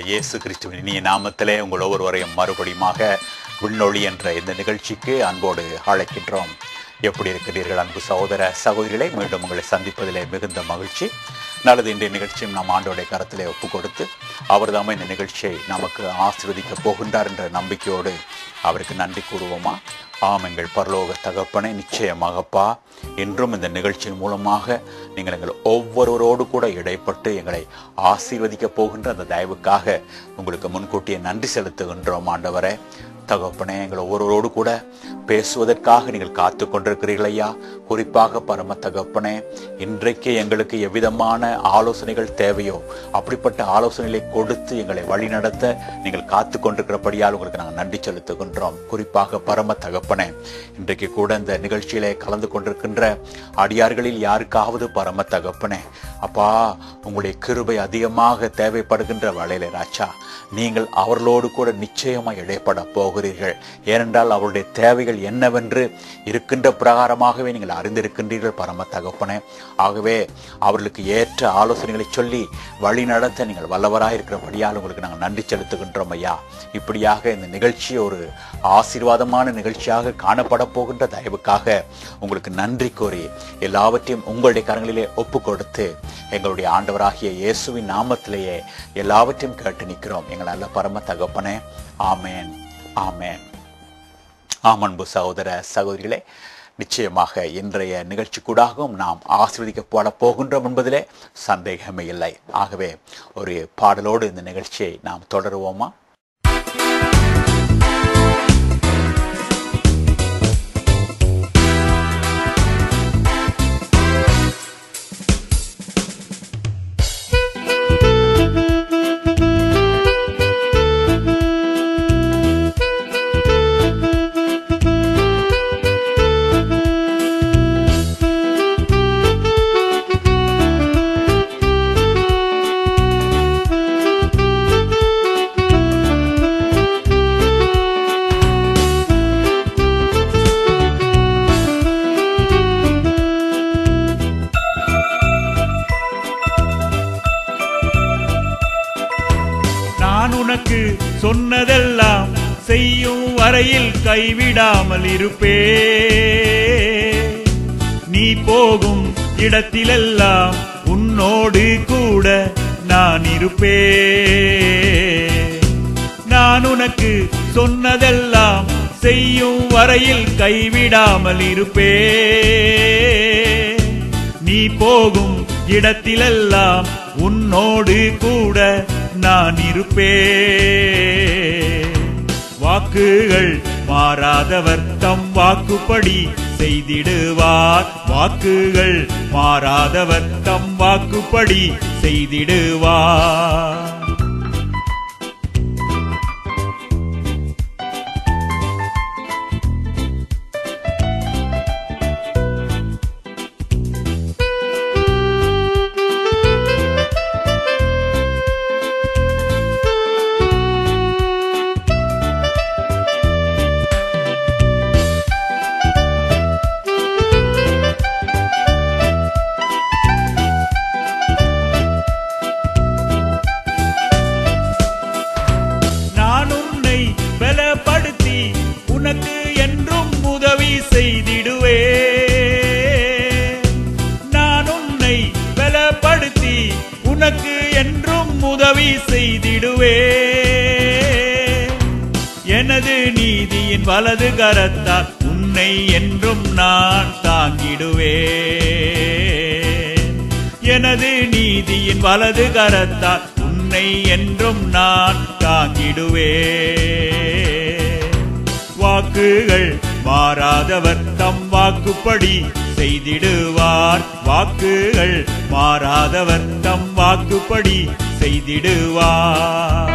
இயேசு கிறிஸ்துவின் இனிய நாமத்திலே உங்கள் ஒவ்வொருவரையும் மறுபடியுமாக விண்ணொளி என்ற இந்த நிகழ்ச்சிக்கு அன்போடு அழைக்கின்றோம். எப்படி இருக்கிறீர்கள் அன்பு சகோதர சகோதரிகளை? மீண்டும் உங்களை சந்திப்பதிலே மிகுந்த மகிழ்ச்சி. நல்லது, இன்றைய நிகழ்ச்சியும் நாம் ஆண்டோடைய கரத்திலே ஒப்பு கொடுத்து அவர் தாமே இந்த நிகழ்ச்சியை நமக்கு ஆசீர்வதிக்க போகின்றார் என்ற நம்பிக்கையோடு அவருக்கு நன்றி கூறுவோமா? ஆம், எங்கள் பரலோக தகப்பனே, நிச்சயமாகப்பா என்றும் இந்த நிகழ்ச்சியின் மூலமாக நீங்கள் எங்கள் ஒவ்வொருவரோடு கூட இடைப்பட்டு எங்களை ஆசீர்வதிக்க போகின்ற அந்த தயவுக்காக உங்களுக்கு முன்கூட்டியே நன்றி செலுத்துகின்றோம். ஆண்டவரே தகப்பனே, எங்கள் ஒவ்வொருவரோடு கூட பேசுவதற்காக நீங்கள் காத்து கொண்டிருக்கிறீர்கள் ஐயா. குறிப்பாக பரம தகப்பனே, இன்றைக்கு எங்களுக்கு எவ்விதமான ஆலோசனைகள் தேவையோ அப்படிப்பட்ட ஆலோசனைகளை கொடுத்து எங்களை வழி நடத்த நீங்கள் காத்து கொண்டிருக்கிறபடியால் உங்களுக்கு நாங்கள் நன்றி செலுத்துகின்றோம். குறிப்பாக பரம தகப்பனே, இன்றைக்கு கூட இந்த நிகழ்ச்சியிலே கலந்து கொண்டிருக்கின்ற அடியார்களில் யாருக்காவது பரம தகப்பனே அப்பா உங்களுடைய கிருபை அதிகமாக தேவைப்படுகின்ற வேளையிலே ராஜா, நீங்கள் அவர்களோடு கூட நிச்சயமாக இடைப்பட போகிறீர்கள். ஏனென்றால் அவருடைய தேவைகள் என்னவென்று இருக்கின்ற பிரகாரமாகவே நீங்கள் அறிந்திருக்கின்றீர்கள் பரம தகப்பனே. ஆகவே அவர்களுக்கு ஏற்ற ஆலோசனைகளை சொல்லி வழி நடத்த நீங்கள் வல்லவராக இருக்கிறபடியால் உங்களுக்கு நாங்கள் நன்றி செலுத்துகின்றோம் ஐயா. இப்படியாக இந்த நிகழ்ச்சி ஒரு ஆசீர்வாதமான நிகழ்ச்சியாக காணப்பட போகின்ற தயவுக்காக உங்களுக்கு நன்றி கூறி எல்லாவற்றையும் உங்களுடைய கரங்களிலே ஒப்பு கொடுத்து எங்களுடைய ஆண்டவராகிய இயேசுவின் நாமத்திலேயே எல்லாவற்றையும் கேட்டு நிற்கிறோம் எங்கள் நல்ல பரம தகப்பனே. ஆமேன், ஆமேன். ஆமன்பு சகோதர சகோதரிகளே, நிச்சயமாக இன்றைய நிகழ்ச்சி கூடாகவும் நாம் ஆசீர்வதிக்கப்பட போகின்றோம் என்பதிலே சந்தேகமே இல்லை. ஆகவே ஒரு பாடலோடு இந்த நிகழ்ச்சியை நாம் தொடருவோமா? சொன்னதெல்லாம் செய்யும் வரையில் கைவிடாமல் இருப்பே. நீ போகும் இடத்திலெல்லாம் உன்னோடு கூட நான் இருப்பே. நான் உனக்கு சொன்னதெல்லாம் செய்யும் வரையில் கைவிடாமல் இருப்பே. நீ போகும் இடத்திலெல்லாம் உன்னோடு கூட நான் இருப்பே. வாக்குகள் மாறாதவர் தம் வாக்குப்படி செய்திடுவார். வாக்குகள் மாறாதவர் தம் வாக்குப்படி செய்திடுவார். உனக்கு என்றும் உதவி செய்திடுவே. நான் உன்னை பலப்படுத்தி உனக்கு என்றும் உதவி செய்திடுவே. எனது நீதியின் வலது கரத்தால் உன்னை என்றும் நான் தாங்கிடுவே. எனது நீதியின் வலது கரத்தால் உன்னை என்றும் நான் தாங்கிடுவே. வாக்குகள் மாறாதவர் தம் வாக்குப்படி செய்திடுவார். வாக்குகள் மாறாதவர் தம் வாக்குப்படி செய்திடுவார்.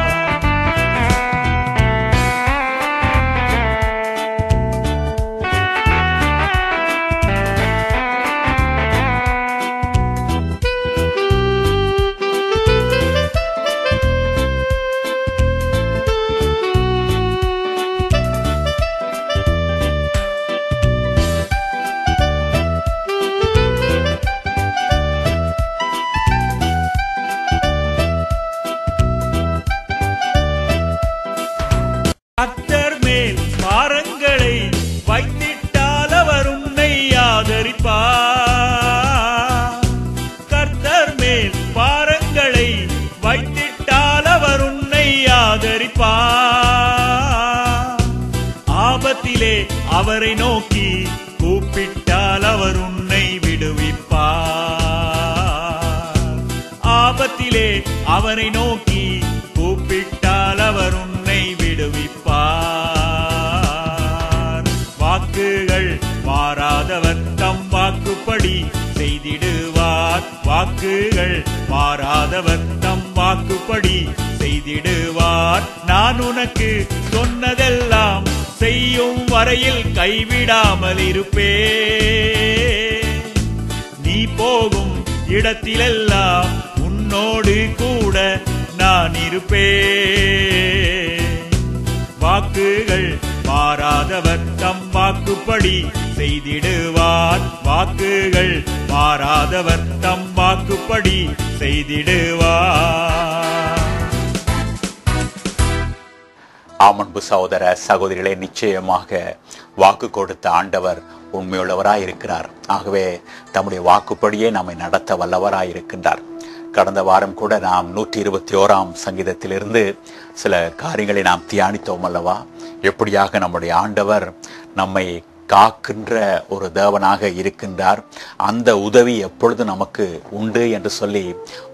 அவரை நோக்கி கூப்பிட்டால் அவர் உன்னை விடுவிப்பார். ஆபத்திலே அவரை நோக்கி கூப்பிட்டால் அவர் உன்னை விடுவிப்பார். வாக்குகள் மாறாதவர் தம் வாக்குப்படி செய்திடுவார். வாக்குகள் மாறாதவர் தம் வாக்குப்படி செய்திடுவார். நான் உனக்கு சொன்னதெல்லாம் செய்யும் வரையில் கைவிடாமல் இருப்பே. நீ போகும் இடத்திலெல்லாம் உன்னோடு கூட நான் இருப்பேன். வாக்குகள் மாறாதவர் தம் வாக்குப்படி செய்திடுவார். வாக்குகள் மாறாதவர் தம் வாக்குப்படி செய்திடுவார். ஆமன்பு சகோதர சகோதரிகளே, நிச்சயமாக வாக்கு கொடுத்த ஆண்டவர் உண்மையுள்ளவராயிருக்கிறார். ஆகவே தம்முடைய வாக்குப்படியே நம்மை நடத்த வல்லவராயிருக்கின்றார். கடந்த வாரம் கூட நாம் 121ஆம் சங்கீதத்திலிருந்து சில காரியங்களை நாம் தியானித்தோம் அல்லவா? எப்படியாக நம்முடைய ஆண்டவர் நம்மை காக்கின்ற ஒரு தேவனாக இருக்கின்றார், அந்த உதவி எப்பொழுது நமக்கு உண்டு என்று சொல்லி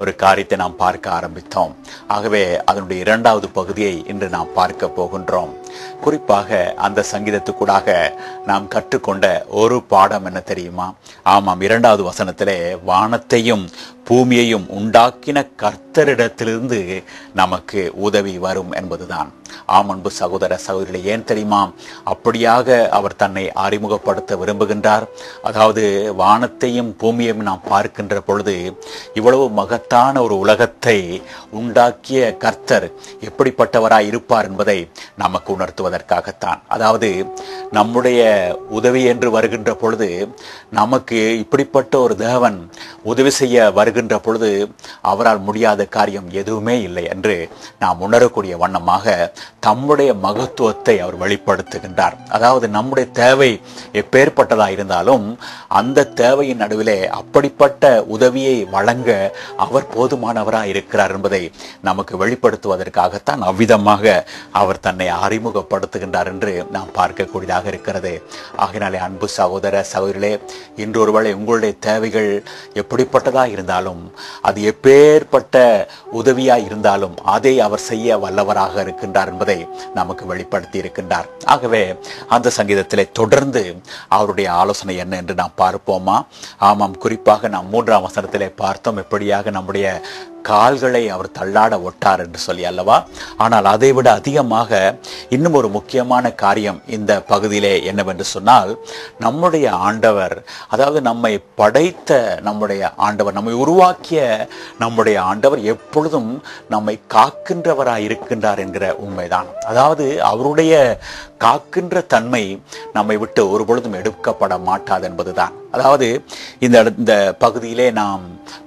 ஒரு காரியத்தை நாம் பார்க்க ஆரம்பித்தோம். ஆகவே அதனுடைய 2வது பகுதியை இன்று நாம் பார்க்க போகின்றோம். குறிப்பாக அந்த சங்கீதத்துக்கூடாக நாம் கற்றுக்கொண்ட ஒரு பாடம் என்ன தெரியுமா? ஆமாம், 2வது வசனத்திலே வானத்தையும் பூமியையும் உண்டாக்கின கர்த்தரிடத்திலிருந்து நமக்கு உதவி வரும் என்பதுதான். ஆமன்பு சகோதர சகோதரிகளே, ஏன் தெரியுமா அப்படியாக அவர் தன்னை அறிமுகப்படுத்த விரும்புகின்றார்? அதாவது வானத்தையும் பூமியையும் நாம் பார்க்கின்ற பொழுது இவ்வளவு மகத்தான ஒரு உலகத்தை உண்டாக்கிய கர்த்தர் எப்படிப்பட்டவராய் இருப்பார் என்பதை நமக்கு உணர்த்துவதற்காகத்தான். அதாவது நம்முடைய உதவி என்று வருகின்ற பொழுது நமக்கு இப்படிப்பட்ட ஒரு தேவன் உதவி செய்ய வருகின்ற பொழுது அவரால் முடியாத காரியம் எதுவுமே இல்லை என்று நாம் உணரக்கூடிய வண்ணமாக தம்முடைய மகத்துவத்தை அவர் வெளிப்படுத்துகின்றார். அதாவது நம்முடைய தேவை எப்பேற்பட்டதா இருந்தாலும் அந்த தேவையின் நடுவிலே அப்படிப்பட்ட உதவியை வழங்க அவர் போதுமானவராய் இருக்கிறார் என்பதை நமக்கு வெளிப்படுத்துவதற்காகத்தான் அவ்விதமாக அவர் தன்னை அறிமுகப்படுத்துகின்றார் என்று நாம் பார்க்கக்கூடியதாக இருக்கிறது. ஆகினாலே அன்பு சகோதர சகோதரிகளே, இன்று ஒருவேளை உங்களுடைய தேவைகள் எப்படிப்பட்டதா இருந்தாலும், அது எப்பேற்பட்ட உதவியாய் இருந்தாலும் அதை அவர் செய்ய வல்லவராக இருக்கின்றார் என்பதை நமக்கு வெளிப்படுத்தி இருக்கின்றார். ஆகவே அந்த சங்கீதத்திலே தொடர்ந்து அவருடைய ஆலோசனை என்ன என்று நாம் பார்ப்போமா? ஆமாம், குறிப்பாக நாம் 3ஆம் வசனத்திலே பார்த்தோம் எப்படியாக நம்முடைய கால்களை அவர் தள்ளாட ஒட்டார் என்று சொல்லி அல்லவா? ஆனால் அதைவிட அதிகமாக இன்னும் ஒரு முக்கியமான காரியம் இந்த பகுதியிலே என்னவென்று சொன்னால், நம்முடைய ஆண்டவர், அதாவது நம்மை படைத்த நம்முடைய ஆண்டவர், நம்மை உருவாக்கிய நம்முடைய ஆண்டவர் எப்பொழுதும் நம்மை காக்கின்றவராய் இருக்கின்றார் என்கிற உண்மைதான். அதாவது அவருடைய காக்கின்ற தன்மை நம்மை விட்டு ஒரு பொழுதும் எடுக்கப்பட மாட்டாது என்பதுதான். அதாவது இந்த பகுதியிலே நாம்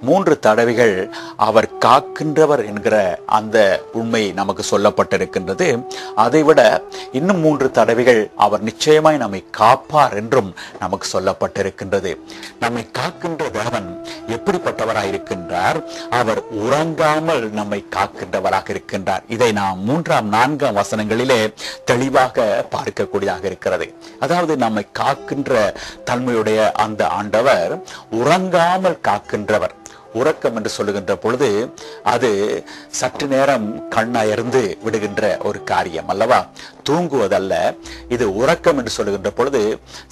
3 தடவைகள் அவர் காக்கின்றவர் என்கிற அந்த உண்மை நமக்கு சொல்லப்பட்டிருக்கின்றது. அதைவிட இன்னும் 3 தடவைகள் அவர் நிச்சயமாய் நம்மை காப்பார் என்றும் நமக்கு சொல்லப்பட்டிருக்கின்றது. நம்மை காக்கின்ற தேவன் எப்படிப்பட்டவராக இருக்கின்றார்? அவர் உறங்காமல் நம்மை காக்கின்றவராக இருக்கின்றார். இதை நாம் 3ஆம் 4ஆம் வசனங்களிலே தெளிவாக பார்க்கக்கூடியதாக இருக்கிறது. அதாவது நம்மை காக்கின்ற தன்மையுடைய அந்த ஆண்டவர் உறங்காமல் காக்கின்றவர். உறக்கம் என்று சொல்லுகின்ற பொழுது அது சற்று நேரம் கண்ணயர்ந்து விடுகின்ற ஒரு காரியம் அல்லவா? தூங்குவதல்ல. இது உறக்கம் என்று சொல்லுகின்ற பொழுது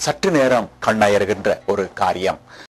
சற்று நேரம் கண்ணயர்கின்ற ஒரு காரியம்.